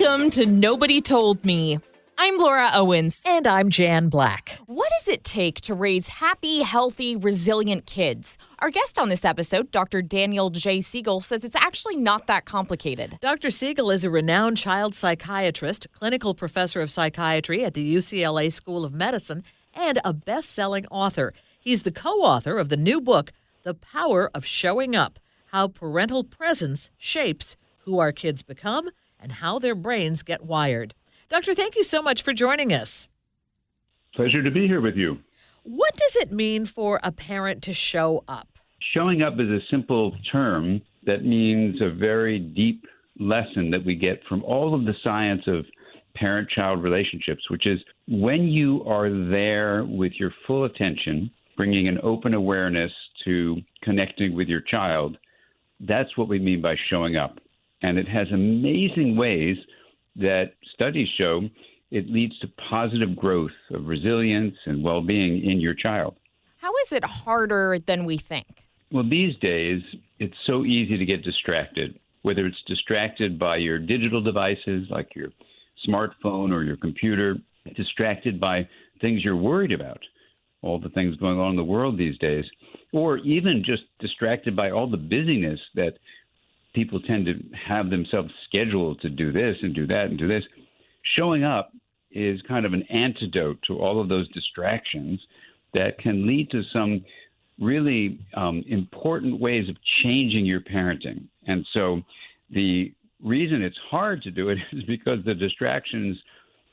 Welcome to Nobody Told Me. I'm Laura Owens. And I'm Jan Black. What does it take to raise happy, healthy, resilient kids? Our guest on this episode, Dr. Daniel J. Siegel, says it's actually not that complicated. Dr. Siegel is a renowned child psychiatrist, clinical professor of psychiatry at the UCLA School of Medicine, and a best-selling author. He's the co-author of the new book, The Power of Showing Up: How Parental Presence Shapes Who Our Kids Become and How Their Brains Get Wired. Doctor, thank you so much for joining us. Pleasure to be here with you. What does it mean for a parent to show up? Showing up is a simple term that means a very deep lesson that we get from all of the science of parent-child relationships, which is when you are there with your full attention, bringing an open awareness to connecting with your child, that's what we mean by showing up. And it has amazing ways that studies show it leads to positive growth of resilience and well-being in your child. How is it harder than we think? Well, these days, it's so easy to get distracted, whether it's distracted by your digital devices like your smartphone or your computer, distracted by things you're worried about, all the things going on in the world these days, or even just distracted by all the busyness that people tend to have themselves scheduled to do this and do that and do this. Showing up is kind of an antidote to all of those distractions that can lead to some really important ways of changing your parenting. And so the reason it's hard to do it is because the distractions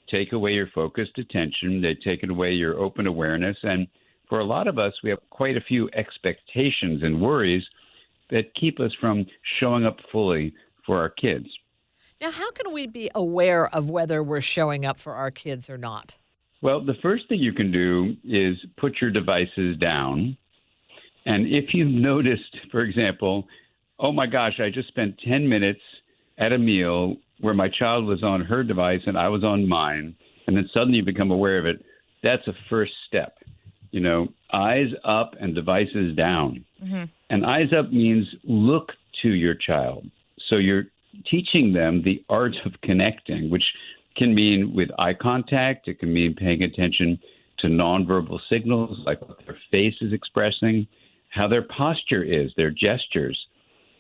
take away your focused attention. They take away your open awareness. And for a lot of us, we have quite a few expectations and worries that keep us from showing up fully for our kids. Now, how can we be aware of whether we're showing up for our kids or not? Well, the first thing you can do is put your devices down. And if you've noticed, for example, oh my gosh, I just spent 10 minutes at a meal where my child was on her device and I was on mine, and then suddenly you become aware of it, that's a first step. You know, eyes up and devices down. Mm-hmm. And eyes up means look to your child. So you're teaching them the art of connecting, which can mean with eye contact. It can mean paying attention to nonverbal signals, like what their face is expressing, how their posture is, their gestures,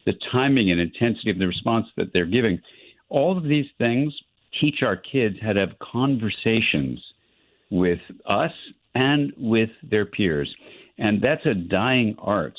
the timing and intensity of the response that they're giving. All of these things teach our kids how to have conversations with us and with their peers. And that's a dying art,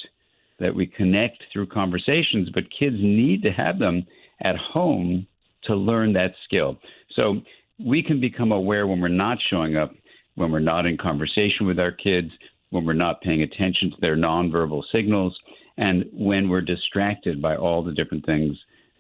that we connect through conversations, but kids need to have them at home to learn that skill. So we can become aware when we're not showing up, when we're not in conversation with our kids, when we're not paying attention to their nonverbal signals, and when we're distracted by all the different things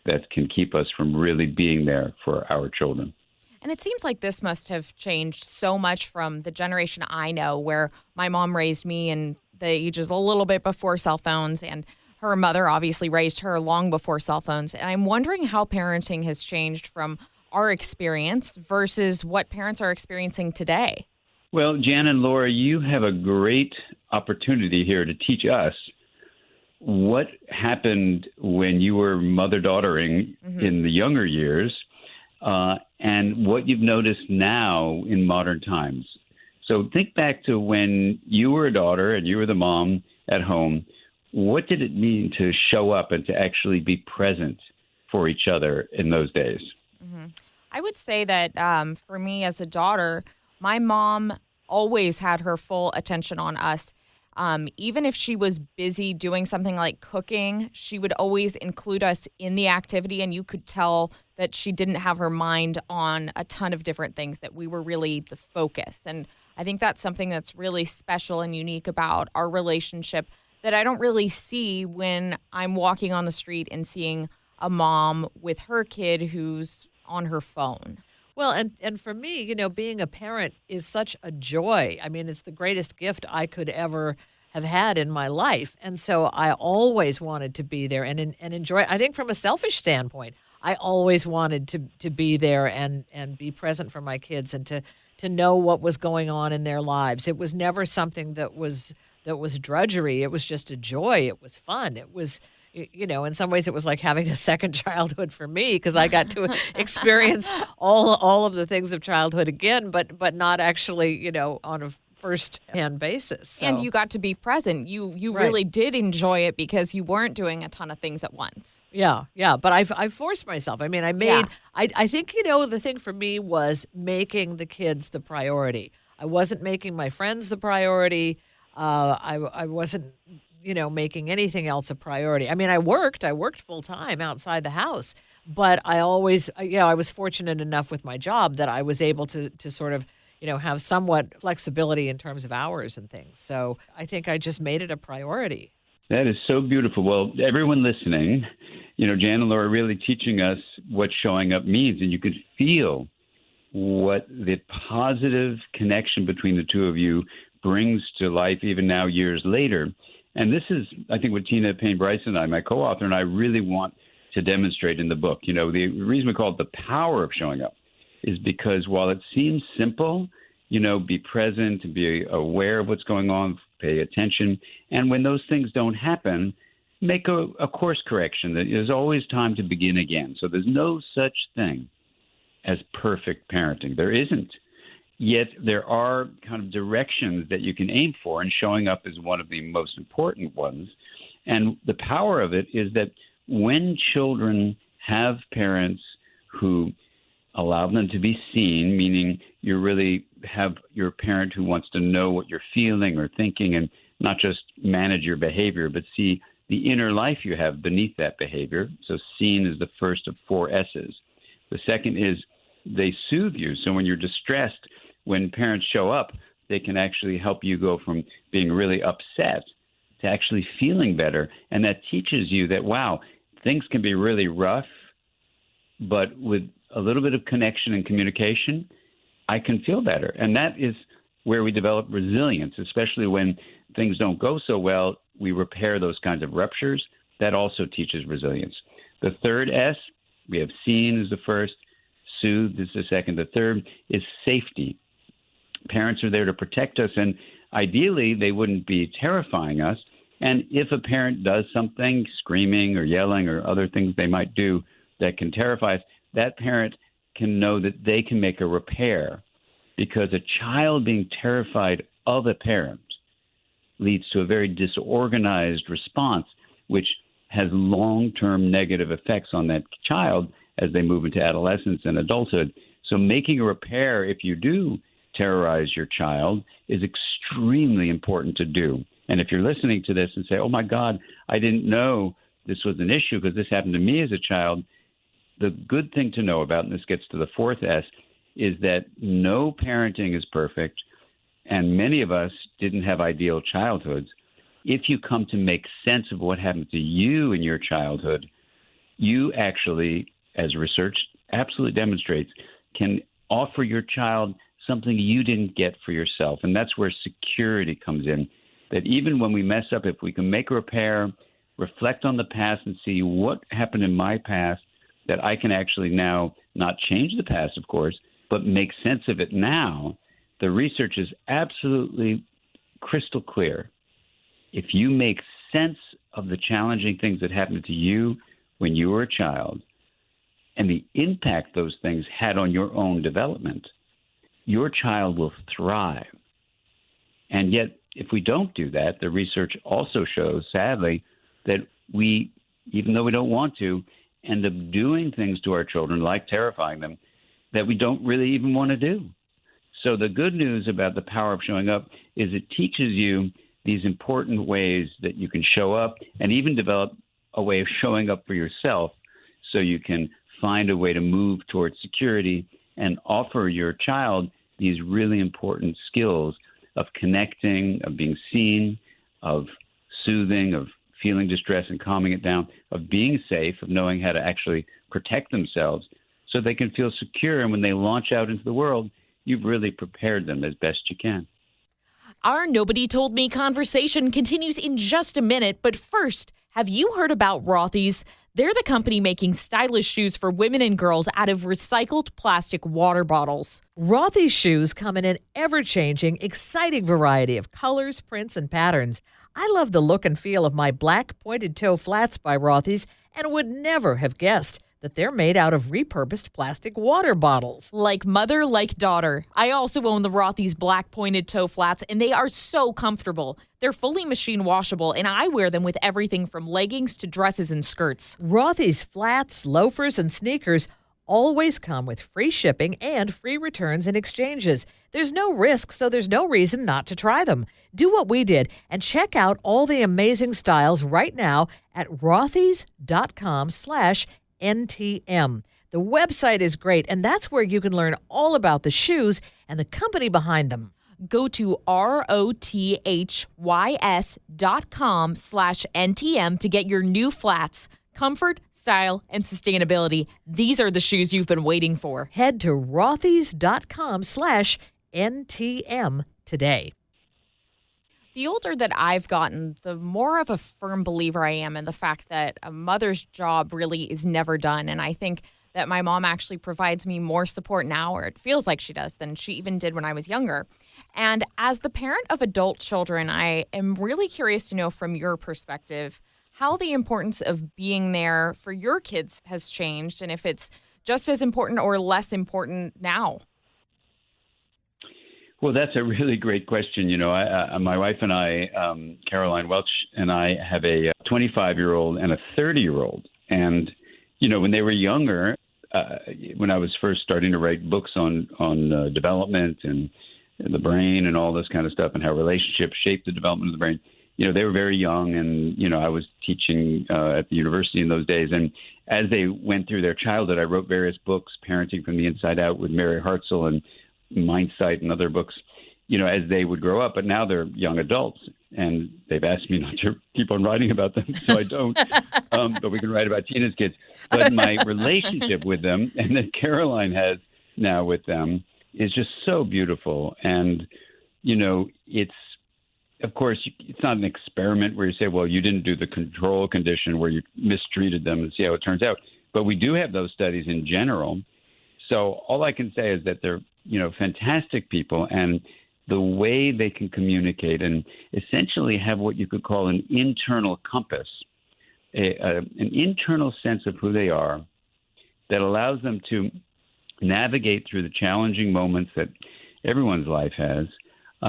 that can keep us from really being there for our children. And it seems like this must have changed so much from the generation I know, where my mom raised me in the ages a little bit before cell phones, and her mother obviously raised her long before cell phones. And I'm wondering how parenting has changed from our experience versus what parents are experiencing today. Well, Jan and Laura, you have a great opportunity here to teach us what happened when you were mother-daughtering in the younger years, and what you've noticed now in modern times. So think back to when you were a daughter and you were the mom at home. What did it mean to show up and to actually be present for each other in those days? I would say that for me as a daughter, my mom always had her full attention on us. Even if she was busy doing something like cooking, she would always include us in the activity, and you could tell that she didn't have her mind on a ton of different things, that we were really the focus. And I think that's something that's really special and unique about our relationship that I don't really see when I'm walking on the street and seeing a mom with her kid who's on her phone. Well, and for me, you know, being a parent is such a joy. I mean, it's the greatest gift I could ever have had in my life. And so I always wanted to be there and enjoy. I think from a selfish standpoint, I always wanted to be there and be present for my kids and to know what was going on in their lives. It was never something that was drudgery. It was just a joy. It was fun. It was, In some ways it was like having a second childhood for me because I got to experience all of the things of childhood again, but not actually, on a first-hand basis. And So, you got to be present. You right. really did enjoy it because you weren't doing a ton of things at once. Yeah, yeah, but I forced myself. I mean, Yeah. I think, the thing for me was making the kids the priority. I wasn't making my friends the priority. I wasn't, making anything else a priority. I mean, I worked full time outside the house, but I always, I was fortunate enough with my job that I was able to sort of, have somewhat flexibility in terms of hours and things. So I think I just made it a priority. That is so beautiful. Well, everyone listening, Jan and Laura are really teaching us what showing up means, and you could feel what the positive connection between the two of you brings to life even now years later. And this is, I think, what Tina Payne Bryce and I, my co-author, and I really want to demonstrate in the book. The reason we call it the power of showing up is because while it seems simple, be present, be aware of what's going on, pay attention. And when those things don't happen, make a course correction. There's always time to begin again. So there's no such thing as perfect parenting. There isn't. Yet there are kind of directions that you can aim for, and showing up is one of the most important ones. And the power of it is that when children have parents who allow them to be seen, meaning you really have your parent who wants to know what you're feeling or thinking and not just manage your behavior, but see the inner life you have beneath that behavior. So seen is the first of 4 S's. The second is they soothe you. So when you're distressed, when parents show up, they can actually help you go from being really upset to actually feeling better. And that teaches you that, wow, things can be really rough, but with a little bit of connection and communication, I can feel better. And that is where we develop resilience, especially when things don't go so well. We repair those kinds of ruptures. That also teaches resilience. The third S, we have seen is the first, soothed is the second. The third is safety. Parents are there to protect us, and ideally they wouldn't be terrifying us. And if a parent does something, screaming or yelling or other things they might do that can terrify us, that parent can know that they can make a repair, because a child being terrified of a parent leads to a very disorganized response, which has long-term negative effects on that child as they move into adolescence and adulthood. So making a repair, if you do terrorize your child, is extremely important to do. And if you're listening to this and say, oh my God, I didn't know this was an issue because this happened to me as a child, the good thing to know about, and this gets to the fourth S, is that no parenting is perfect, and many of us didn't have ideal childhoods. If you come to make sense of what happened to you in your childhood, you actually, as research absolutely demonstrates, can offer your child something you didn't get for yourself. And that's where security comes in, that even when we mess up, if we can make a repair, reflect on the past and see what happened in my past, that I can actually now not change the past, of course, but make sense of it now. The research is absolutely crystal clear. If you make sense of the challenging things that happened to you when you were a child and the impact those things had on your own development, your child will thrive. And yet, if we don't do that, the research also shows, sadly, that we, even though we don't want to, end up doing things to our children, like terrifying them, that we don't really even want to do. So the good news about the power of showing up is it teaches you these important ways that you can show up and even develop a way of showing up for yourself, so you can find a way to move towards security and offer your child these really important skills of connecting, of being seen, of soothing, of feeling distress and calming it down, of being safe, of knowing how to actually protect themselves so they can feel secure. And when they launch out into the world, you've really prepared them as best you can. Our Nobody Told Me conversation continues in just a minute, but first, Have you heard about Rothy's? They're the company making stylish shoes for women and girls out of recycled plastic water bottles. Rothy's shoes come in an ever-changing, exciting variety of colors, prints, and patterns. I love the look and feel of my black pointed-toe flats by Rothy's and would never have guessed that they're made out of repurposed plastic water bottles. Like mother, like daughter. I also own the Rothy's black pointed toe flats, and they are so comfortable. They're fully machine washable, and I wear them with everything from leggings to dresses and skirts. Rothy's flats, loafers, and sneakers always come with free shipping and free returns and exchanges. There's no risk, so there's no reason not to try them. Do what we did and check out all the amazing styles right now at rothys.com/NTM. The website is great, and that's where you can learn all about the shoes and the company behind them. Go to rothys.com/NTM to get your new flats. Comfort, style, and sustainability. These are the shoes you've been waiting for. Head to rothys.com/NTM today. The older that I've gotten, the more of a firm believer I am in the fact that a mother's job really is never done. And I think that my mom actually provides me more support now, or it feels like she does, than she even did when I was younger. And as the parent of adult children, I am really curious to know from your perspective how the importance of being there for your kids has changed, and if it's just as important or less important now. Well, that's a really great question. My wife and I, Caroline Welch and I, have a 25-year-old and a 30-year-old. And, when they were younger, when I was first starting to write books on development and the brain and all this kind of stuff and how relationships shape the development of the brain, they were very young, and, I was teaching at the university in those days. And as they went through their childhood, I wrote various books, Parenting from the Inside Out with Mary Hartzell and Mindsight and other books, as they would grow up. But now they're young adults, and they've asked me not to keep on writing about them, so I don't. But we can write about Tina's kids. But my relationship with them, and that Caroline has now with them, is just so beautiful. And, it's, of course, it's not an experiment where you say, well, you didn't do the control condition where you mistreated them and see how it turns out. But we do have those studies in general. So all I can say is that they're, fantastic people, and the way they can communicate and essentially have what you could call an internal compass, an internal sense of who they are that allows them to navigate through the challenging moments that everyone's life has,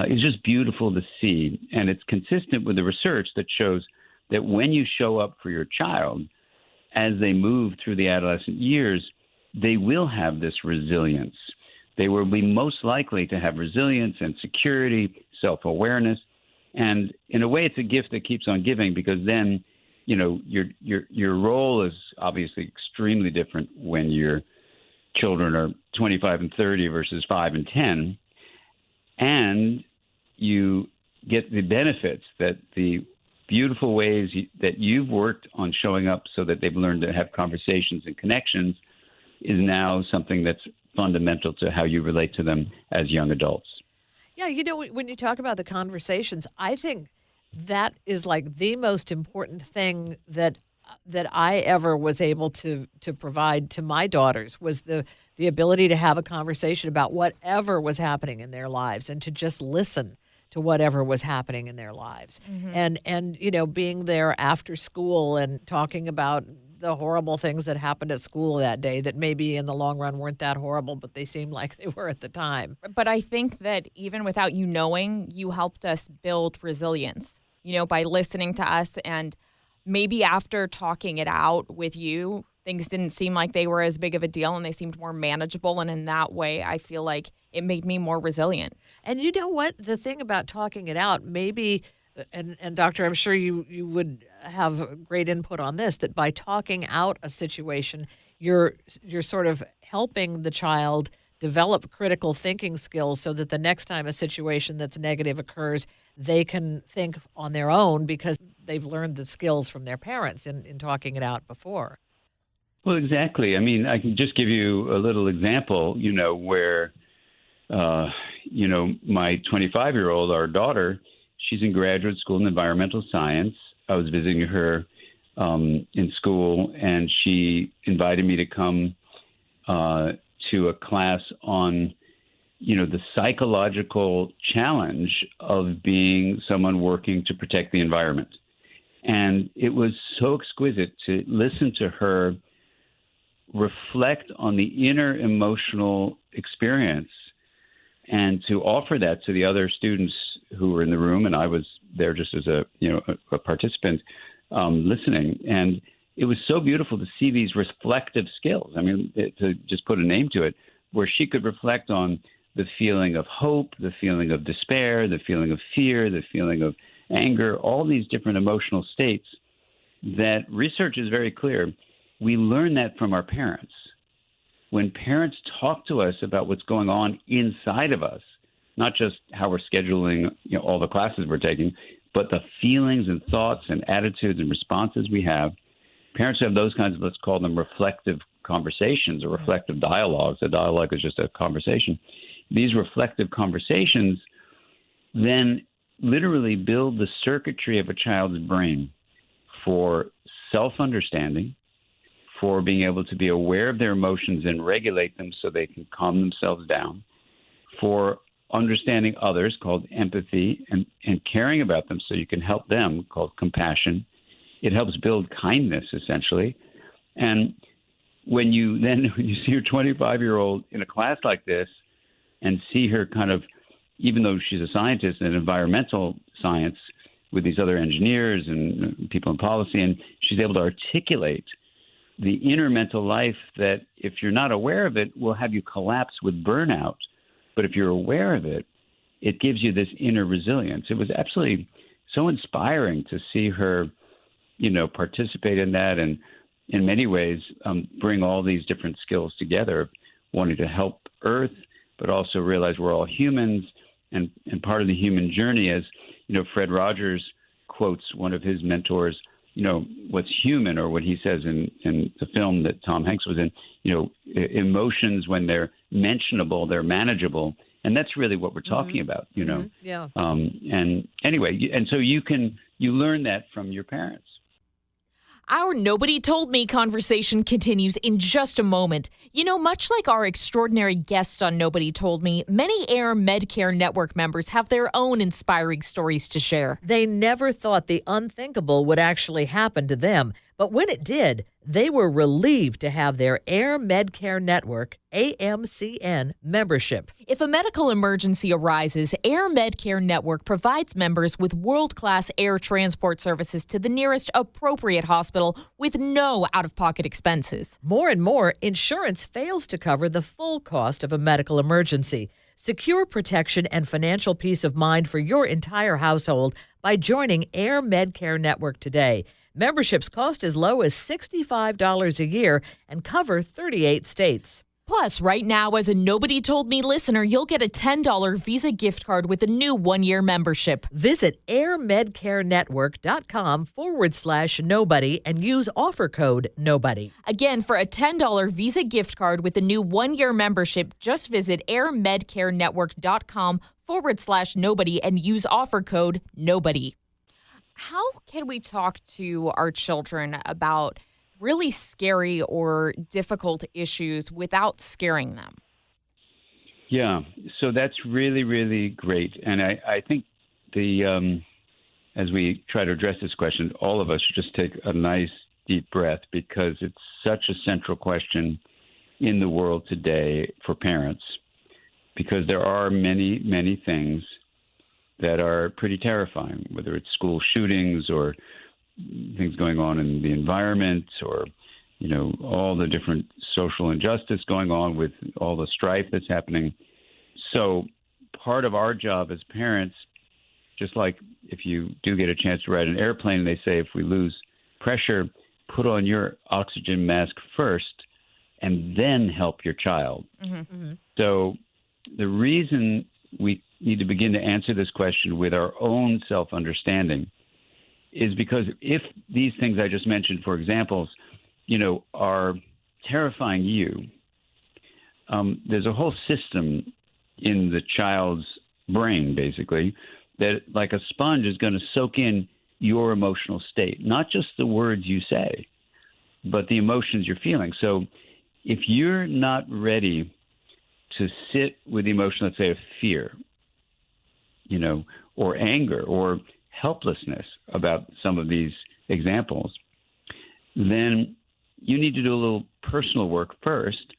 is just beautiful to see. And it's consistent with the research that shows that when you show up for your child as they move through the adolescent years, they will have this resilience. They will be most likely to have resilience and security, self-awareness. And in a way, it's a gift that keeps on giving, because then, your role is obviously extremely different when your children are 25 and 30 versus 5 and 10. And you get the benefits that the beautiful ways that you've worked on showing up so that they've learned to have conversations and connections is now something that's fundamental to how you relate to them as young adults. Yeah, when you talk about the conversations, I think that is like the most important thing that I ever was able to provide to my daughters, was the ability to have a conversation about whatever was happening in their lives and to just listen to whatever was happening in their lives. Mm-hmm. And being there after school and talking about the horrible things that happened at school that day that maybe in the long run weren't that horrible, but they seemed like they were at the time. But I think that even without you knowing, you helped us build resilience, by listening to us. And maybe after talking it out with you, things didn't seem like they were as big of a deal and they seemed more manageable. And in that way, I feel like it made me more resilient. And you know what? The thing about talking it out, maybe, and Doctor, I'm sure you would have great input on this, that by talking out a situation, you're sort of helping the child develop critical thinking skills so that the next time a situation that's negative occurs, they can think on their own because they've learned the skills from their parents in talking it out before. Well, exactly. I mean, I can just give you a little example, where, my 25-year-old, our daughter, she's in graduate school in environmental science. I was visiting her in school, and she invited me to come to a class on, the psychological challenge of being someone working to protect the environment. And it was so exquisite to listen to her reflect on the inner emotional experience and to offer that to the other students who were in the room. And I was there just as a participant listening. And it was so beautiful to see these reflective skills. I mean, to just put a name to it, where she could reflect on the feeling of hope, the feeling of despair, the feeling of fear, the feeling of anger, all these different emotional states that research is very clear. We learn that from our parents. When parents talk to us about what's going on inside of us, not just how we're scheduling all the classes we're taking, but the feelings and thoughts and attitudes and responses we have, parents have those kinds of, let's call them reflective conversations or reflective dialogues. A dialogue is just a conversation. These reflective conversations then literally build the circuitry of a child's brain for self-understanding, for being able to be aware of their emotions and regulate them so they can calm themselves down, for understanding others, called empathy, and caring about them so you can help them, called compassion. It helps build kindness, essentially. And when you see your 25-year-old in a class like this and see her kind of, even though she's a scientist in environmental science with these other engineers and people in policy, and she's able to articulate the inner mental life that, if you're not aware of it, will have you collapse with burnout. But if you're aware of it, it gives you this inner resilience. It was absolutely so inspiring to see her, participate in that, and in many ways bring all these different skills together, wanting to help Earth, but also realize we're all humans, and part of the human journey, as Fred Rogers quotes one of his mentors, what's human, or what he says in the film that Tom Hanks was in, emotions, when they're mentionable, they're manageable. And that's really what we're talking about, Yeah. And anyway, and so you learn that from your parents. Our Nobody Told Me conversation continues in just a moment. Much like our extraordinary guests on Nobody Told Me, many Air Medcare Network members have their own inspiring stories to share. They never thought the unthinkable would actually happen to them. But when it did, they were relieved to have their Air Medcare Network, AMCN, membership. If a medical emergency arises, Air Medcare Network provides members with world-class air transport services to the nearest appropriate hospital with no out-of-pocket expenses. More and more, insurance fails to cover the full cost of a medical emergency. Secure protection and financial peace of mind for your entire household by joining Air Medcare Network today. Memberships cost as low as $65 a year and cover 38 states. Plus, right now, as a Nobody Told Me listener, you'll get a $10 Visa gift card with a new one-year membership. Visit airmedcarenetwork.com/nobody and use offer code NOBODY. Again, for a $10 Visa gift card with a new one-year membership, just visit airmedcarenetwork.com/nobody and use offer code NOBODY. How can we talk to our children about really scary or difficult issues without scaring them? Yeah, so that's really, really great. And I think as we try to address this question, all of us should just take a nice deep breath, because it's such a central question in the world today for parents, because there are many, many things that are pretty terrifying, whether it's school shootings or things going on in the environment, or, all the different social injustice going on with all the strife that's happening. So part of our job as parents, just like if you do get a chance to ride an airplane and they say, if we lose pressure, put on your oxygen mask first and then help your child. Mm-hmm. So the reason we need to begin to answer this question with our own self-understanding is because if these things I just mentioned, for examples, are terrifying you, there's a whole system in the child's brain, basically, that like a sponge is going to soak in your emotional state, not just the words you say, but the emotions you're feeling. So if you're not ready to sit with the emotion, let's say, of fear, or anger or helplessness about some of these examples, then you need to do a little personal work first.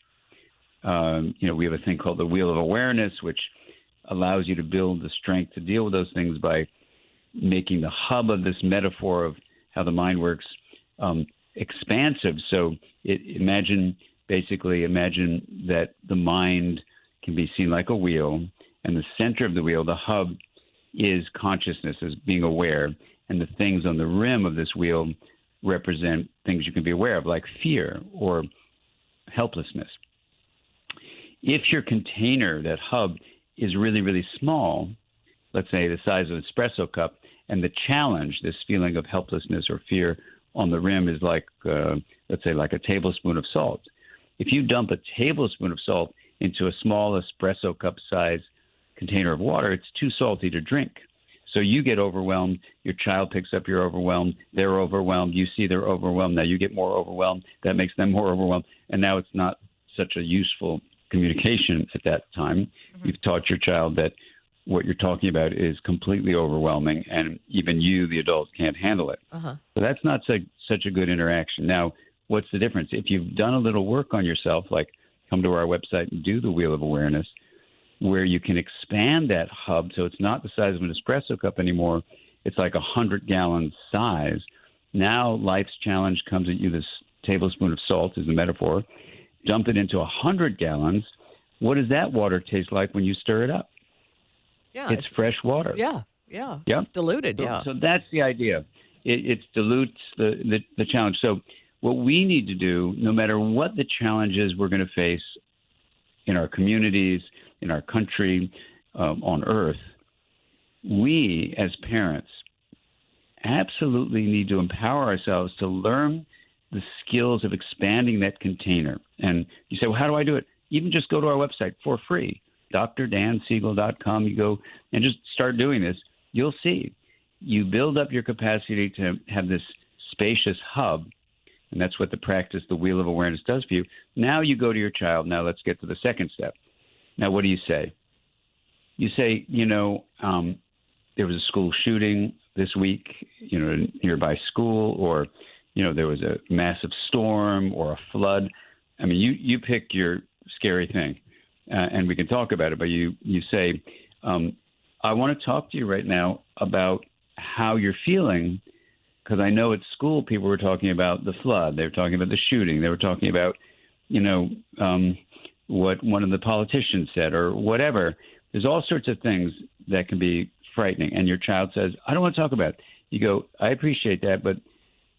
We have a thing called the Wheel of Awareness, which allows you to build the strength to deal with those things by making the hub of this metaphor of how the mind works expansive. So imagine that the mind can be seen like a wheel, and the center of the wheel, the hub, is consciousness, as being aware, and the things on the rim of this wheel represent things you can be aware of, like fear or helplessness. If your container, that hub, is really, really small, let's say the size of an espresso cup, and the challenge, this feeling of helplessness or fear on the rim, is like, let's say, like a tablespoon of salt. If you dump a tablespoon of salt into a small espresso cup size container of water, it's too salty to drink. So you get overwhelmed. Your child picks up you're overwhelmed. They're overwhelmed. You see they're overwhelmed. Now you get more overwhelmed. That makes them more overwhelmed. And now it's not such a useful communication at that time. Mm-hmm. You've taught your child that what you're talking about is completely overwhelming, and even you, the adult, can't handle it. Uh-huh. So that's not such a good interaction. Now, what's the difference? If you've done a little work on yourself, like come to our website and do the Wheel of Awareness, where you can expand that hub so it's not the size of an espresso cup anymore. It's like 100-gallon size. Now life's challenge comes at you. This tablespoon of salt is the metaphor. Dump it into 100 gallons. What does that water taste like when you stir it up? Yeah, it's fresh water. Yeah. It's diluted, So that's the idea. It dilutes the challenge. So what we need to do, no matter what the challenges we're going to face in our communities, in our country, on Earth, we as parents absolutely need to empower ourselves to learn the skills of expanding that container. And you say, well, how do I do it? Even just go to our website for free, drdansiegel.com. You go and just start doing this. You'll see. You build up your capacity to have this spacious hub, and that's what the practice, the Wheel of Awareness, does for you. Now you go to your child. Now let's get to the second step. Now, what do you say? You say, there was a school shooting this week, a nearby school, or, there was a massive storm or a flood. I mean, you pick your scary thing, and we can talk about it, but you say, I want to talk to you right now about how you're feeling, because I know at school people were talking about the flood. They were talking about the shooting. They were talking about, what one of the politicians said or whatever. There's all sorts of things that can be frightening. And your child says, I don't want to talk about it. You go, I appreciate that, but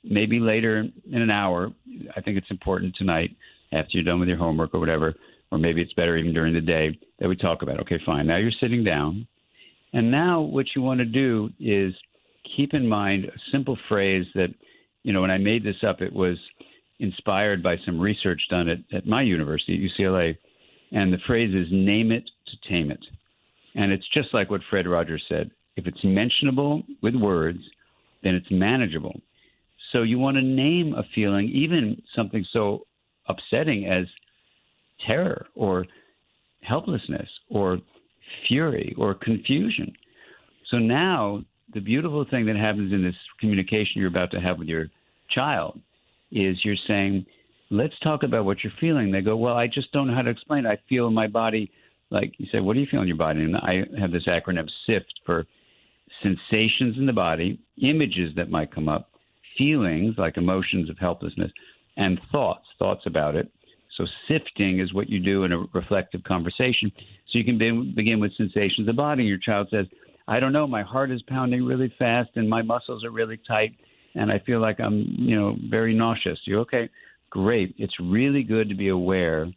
maybe later in an hour, I think it's important tonight after you're done with your homework or whatever, or maybe it's better even during the day that we talk about it. Okay, fine. Now you're sitting down. And now what you want to do is keep in mind a simple phrase that, when I made this up, it was inspired by some research done at my university, at UCLA. And the phrase is, name it to tame it. And it's just like what Fred Rogers said. If it's mentionable with words, then it's manageable. So you want to name a feeling, even something so upsetting as terror or helplessness or fury or confusion. So now the beautiful thing that happens in this communication you're about to have with your child is you're saying, let's talk about what you're feeling. They go, well, I just don't know how to explain it. I feel in my body. Like you say, what do you feel in your body? And I have this acronym SIFT for sensations in the body, images that might come up, feelings like emotions of helplessness, and thoughts about it. So sifting is what you do in a reflective conversation. So you can begin with sensations of the body. Your child says, I don't know, my heart is pounding really fast and my muscles are really tight and I feel like I'm, very nauseous. You're okay, great. It's really good to be aware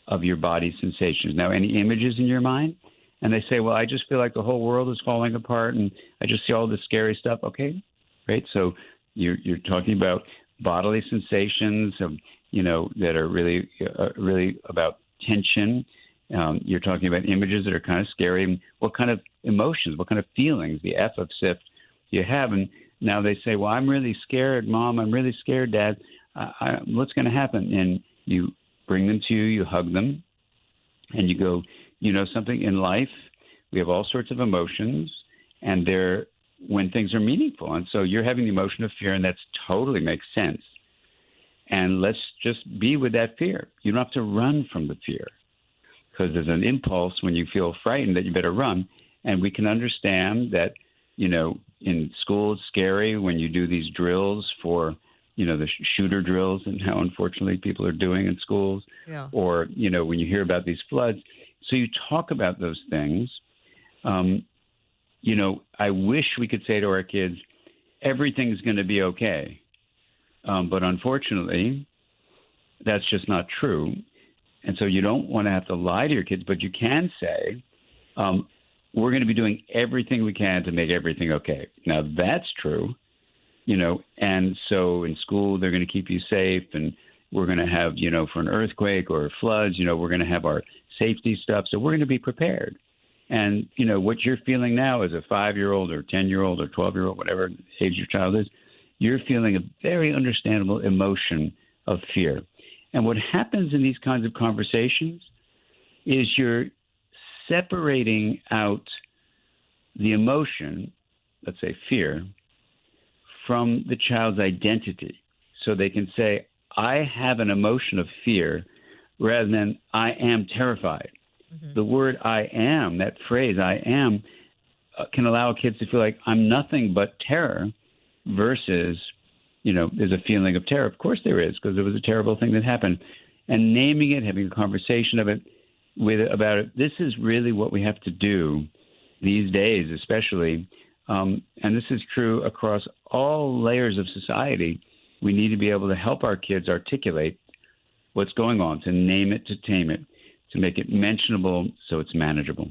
of your body's sensations. Now, any images in your mind? And they say, well, I just feel like the whole world is falling apart and I just see all this scary stuff. Okay, great. So you're talking about bodily sensations of, that are really, really about tension. You're talking about images that are kind of scary. And what kind of emotions, what kind of feelings, the F of SIFT, you have? And now they say, well, I'm really scared, Mom. I'm really scared, Dad. What's going to happen? And you bring them to you, you hug them, and you go, you know something, in life, we have all sorts of emotions, and they're when things are meaningful. And so you're having the emotion of fear, and that's totally makes sense. And let's just be with that fear. You don't have to run from the fear, because there's an impulse when you feel frightened that you better run. And we can understand that, you know, in school it's scary when you do these drills for, you know, the shooter drills and how unfortunately people are doing in schools. Yeah. Or, you know, when you hear about these floods. So you talk about those things. You know, I wish we could say to our kids, everything's going to be okay. But unfortunately, that's just not true. And so you don't want to have to lie to your kids, but you can say, we're going to be doing everything we can to make everything okay. Now, that's true, you know, and so in school, they're going to keep you safe, and we're going to have, you know, for an earthquake or floods, you know, we're going to have our safety stuff. So we're going to be prepared. And, you know, what you're feeling now as a 5-year-old or 10-year-old or 12-year-old, whatever age your child is, you're feeling a very understandable emotion of fear. And what happens in these kinds of conversations is you're separating out the emotion, let's say fear, from the child's identity. So they can say, I have an emotion of fear, rather than I am terrified. Mm-hmm. The word I am, that phrase I am, can allow kids to feel like I'm nothing but terror versus, you know, there's a feeling of terror. Of course there is, because there was a terrible thing that happened. And naming it, having a conversation about it, this is really what we have to do these days, especially. And this is true across all layers of society. We need to be able to help our kids articulate what's going on, to name it, to tame it, to make it mentionable so it's manageable.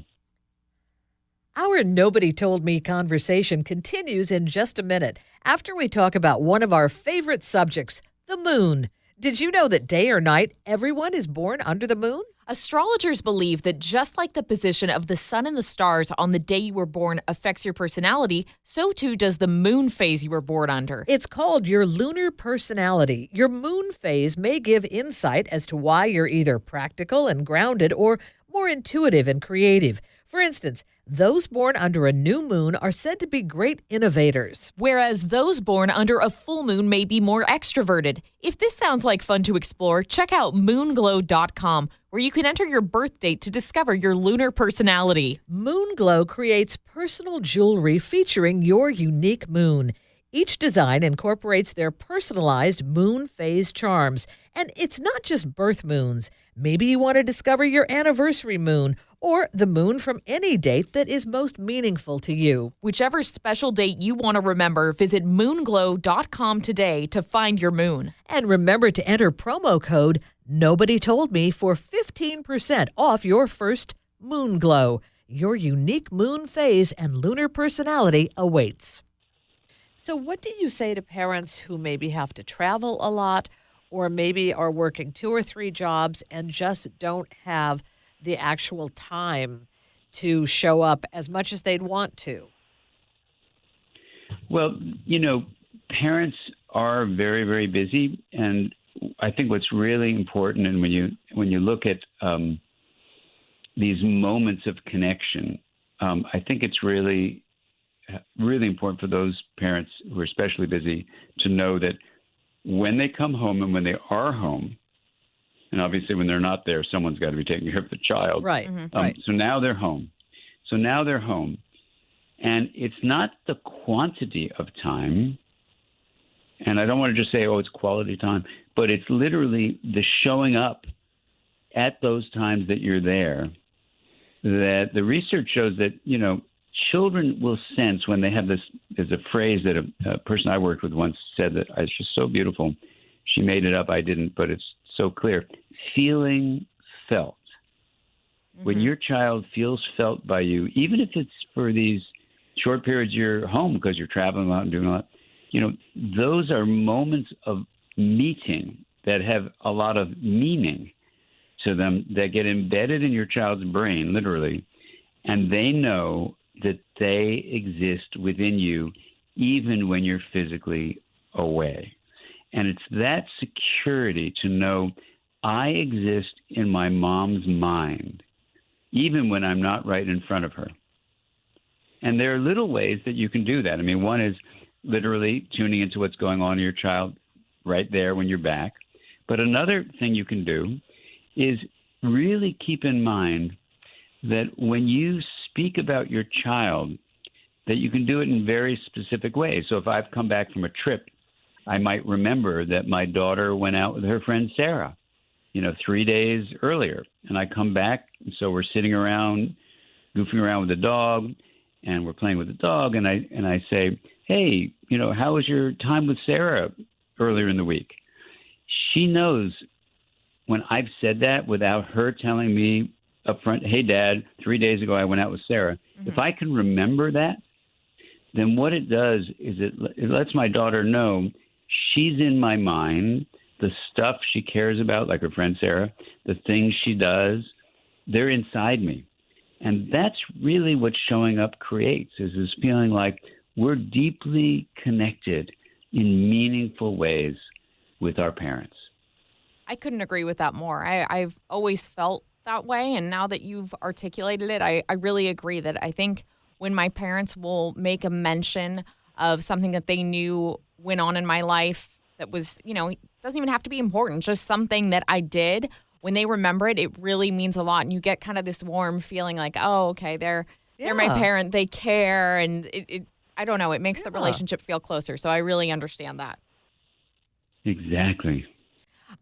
Our Nobody Told Me conversation continues in just a minute after we talk about one of our favorite subjects, the moon. Did you know that day or night, everyone is born under the moon? Astrologers believe that just like the position of the sun and the stars on the day you were born affects your personality, so too does the moon phase you were born under. It's called your lunar personality. Your moon phase may give insight as to why you're either practical and grounded or more intuitive and creative. For instance, those born under a new moon are said to be great innovators, whereas those born under a full moon may be more extroverted. If this sounds like fun to explore, check out moonglow.com, where you can enter your birth date to discover your lunar personality. Moonglow creates personal jewelry featuring your unique moon. Each design incorporates their personalized moon phase charms. And it's not just birth moons. Maybe you want to discover your anniversary moon or the moon from any date that is most meaningful to you. Whichever special date you want to remember, visit moonglow.com today to find your moon. And remember to enter promo code Nobody Told Me for 15% off your first Moonglow. Your unique moon phase and lunar personality awaits. So what do you say to parents who maybe have to travel a lot or maybe are working 2 or 3 jobs and just don't have the actual time to show up as much as they'd want to? Well, you know, parents are very, very busy, and I think what's really important, and when you look at these moments of connection, I think it's really important for those parents who are especially busy to know that when they come home and when they are home, and obviously when they're not there, someone's got to be taking care of the child. Right. Mm-hmm. Right. So now they're home. And it's not the quantity of time, and I don't want to just say, oh, it's quality time, but it's literally the showing up at those times that you're there, that the research shows that, you know, children will sense when they have this. There's a phrase that a person I worked with once said that is just so beautiful. She made it up. I didn't, but it's so clear. Feeling felt. Mm-hmm. When your child feels felt by you, even if it's for these short periods you're home because you're traveling out and doing a lot, you know, those are moments of meeting that have a lot of meaning to them, that get embedded in your child's brain, literally, and they know that they exist within you, even when you're physically away. And it's that security to know I exist in my mom's mind, even when I'm not right in front of her. And there are little ways that you can do that. I mean, one is literally tuning into what's going on in your child right there when you're back. But another thing you can do is really keep in mind that when you speak about your child, that you can do it in very specific ways. So if I've come back from a trip, I might remember that my daughter went out with her friend Sarah, 3 days earlier. And I come back, and so we're sitting around, goofing around with the dog, and we're playing with the dog, and I say, hey, how was your time with Sarah earlier in the week? She knows when I've said that without her telling me up front, hey, Dad, 3 days ago I went out with Sarah. Mm-hmm. If I can remember that, then what it does is it lets my daughter know she's in my mind. The stuff she cares about, like her friend Sarah, the things she does, they're inside me. And that's really what showing up creates, is this feeling like we're deeply connected in meaningful ways with our parents. I couldn't agree with that more. I've always felt that way. And now that you've articulated it, I really agree that I think when my parents will make a mention of something that they knew went on in my life that was, it doesn't even have to be important, just something that I did. When they remember it, it really means a lot. And you get kind of this warm feeling like, oh, okay, they're my parent, they care. And it I don't know, it makes the relationship feel closer. So I really understand that. Exactly.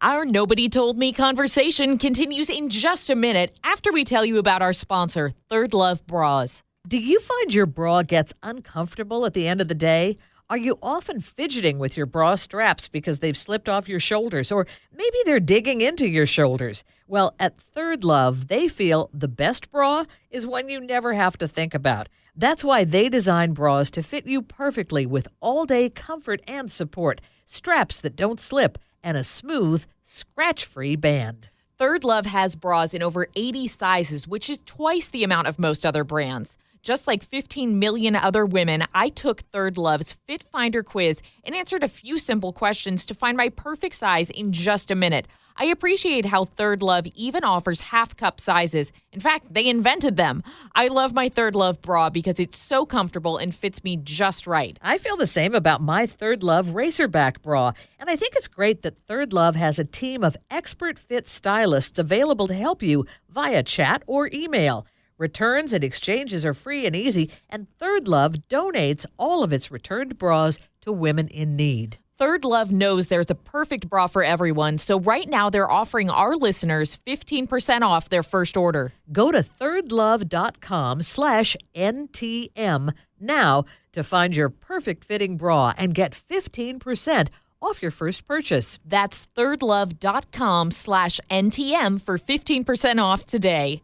Our Nobody Told Me conversation continues in just a minute after we tell you about our sponsor, Third Love Bras. Do you find your bra gets uncomfortable at the end of the day? Are you often fidgeting with your bra straps because they've slipped off your shoulders, or maybe they're digging into your shoulders? Well, at Third Love, they feel the best bra is one you never have to think about. That's why they design bras to fit you perfectly with all-day comfort and support, straps that don't slip, and a smooth, scratch-free band. Third Love has bras in over 80 sizes, which is twice the amount of most other brands. Just like 15 million other women, I took Third Love's Fit Finder quiz and answered a few simple questions to find my perfect size in just a minute. I appreciate how Third Love even offers half-cup sizes. In fact, they invented them. I love my Third Love bra because it's so comfortable and fits me just right. I feel the same about my Third Love Racerback bra, and I think it's great that Third Love has a team of expert fit stylists available to help you via chat or email. Returns and exchanges are free and easy, and Third Love donates all of its returned bras to women in need. Third Love knows there's a perfect bra for everyone, so right now they're offering our listeners 15% off their first order. Go to thirdlove.com/NTM now to find your perfect fitting bra and get 15% off your first purchase. That's thirdlove.com/NTM for 15% off today.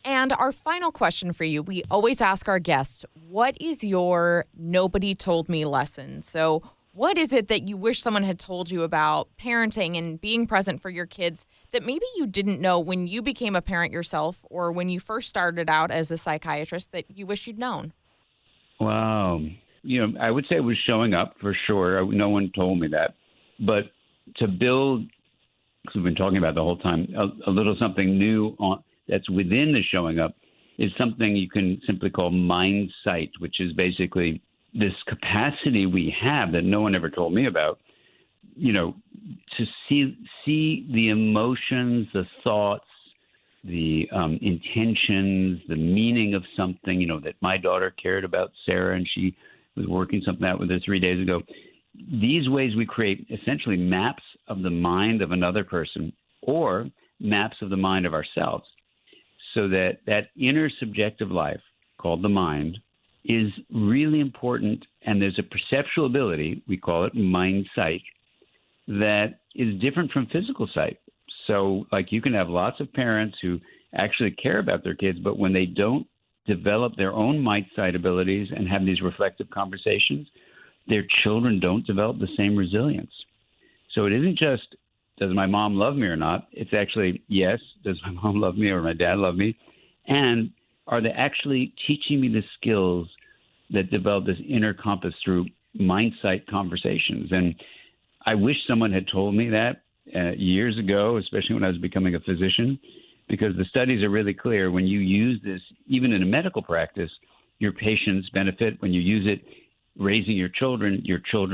And our final question for you, we always ask our guests, what is your nobody told me lesson? So what is it that you wish someone had told you about parenting and being present for your kids that maybe you didn't know when you became a parent yourself or when you first started out as a psychiatrist that you wish you'd known? Wow. I would say it was showing up for sure. No one told me that. But to build, because we've been talking about the whole time, a little something new that's within the showing up is something you can simply call mind sight, which is basically this capacity we have that no one ever told me about, to see the emotions, the thoughts, the intentions, the meaning of something, that my daughter cared about Sarah and she was working something out with her 3 days ago. These ways we create essentially maps of the mind of another person or maps of the mind of ourselves. So that inner subjective life called the mind is really important. And there's a perceptual ability, we call it mind sight, that is different from physical sight. So like you can have lots of parents who actually care about their kids, but when they don't develop their own mind sight abilities and have these reflective conversations, their children don't develop the same resilience. So it isn't just, does my mom love me or not? It's actually, yes, does my mom love me or my dad love me? And are they actually teaching me the skills that develop this inner compass through mind-sight conversations. And I wish someone had told me that years ago, especially when I was becoming a physician, because the studies are really clear. When you use this, even in a medical practice, your patients benefit. When you use it raising your children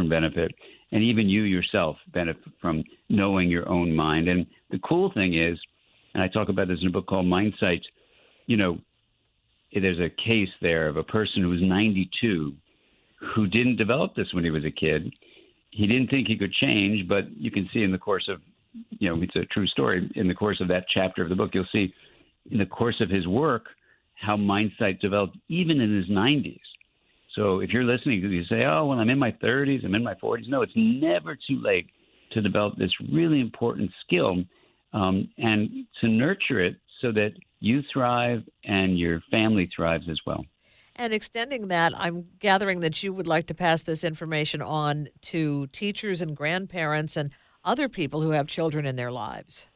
benefit. And even you yourself benefit from knowing your own mind. And the cool thing is, and I talk about this in a book called Mindsight, there's a case there of a person who was 92 who didn't develop this when he was a kid. He didn't think he could change, but you can see in the course of, it's a true story. In the course of that chapter of the book, you'll see in the course of his work how Mindsight developed even in his 90s. So if you're listening, you say, oh, well, I'm in my 30s, I'm in my 40s. No, it's never too late to develop this really important skill and to nurture it so that you thrive and your family thrives as well. And extending that, I'm gathering that you would like to pass this information on to teachers and grandparents and other people who have children in their lives.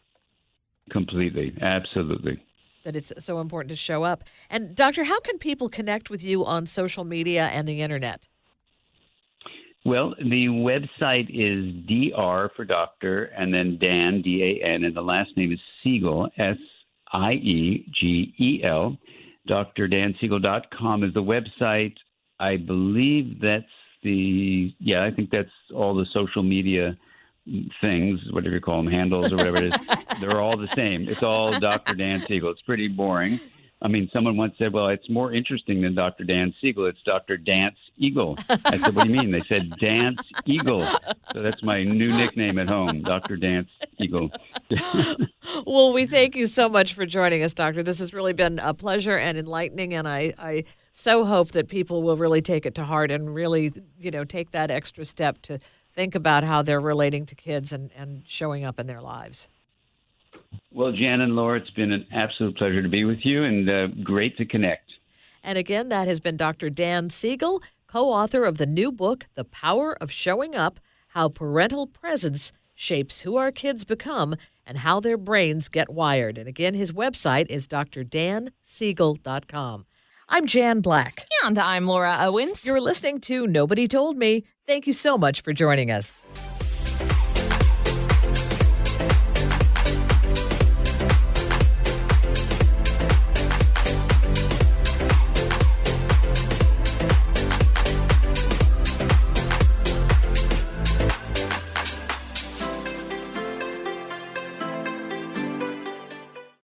Completely. Absolutely. That it's so important to show up. And Doctor, how can people connect with you on social media and the internet? Well, the website is DR for doctor, and then Dan, D-A-N, and the last name is Siegel, S-I-E-G-E-L. DrDanSiegel.com is the website. I believe that's I think that's all the social media things, whatever you call them, handles or whatever it is. They're all the same. It's all Dr. Dan Siegel. It's pretty boring. I mean, someone once said, well, it's more interesting than Dr. Dan Siegel. It's Dr. Dance Eagle. I said, what do you mean? They said Dance Eagle. So that's my new nickname at home, Dr. Dance Eagle. Well, we thank you so much for joining us, Doctor. This has really been a pleasure and enlightening, and I so hope that people will really take it to heart and really, take that extra step to think about how they're relating to kids and showing up in their lives. Well, Jan and Laura, it's been an absolute pleasure to be with you and great to connect. And again, that has been Dr. Dan Siegel, co-author of the new book, The Power of Showing Up, How Parental Presence Shapes Who Our Kids Become and How Their Brains Get Wired. And again, his website is drdansiegel.com. I'm Jan Black. And I'm Laura Owens. You're listening to Nobody Told Me. Thank you so much for joining us.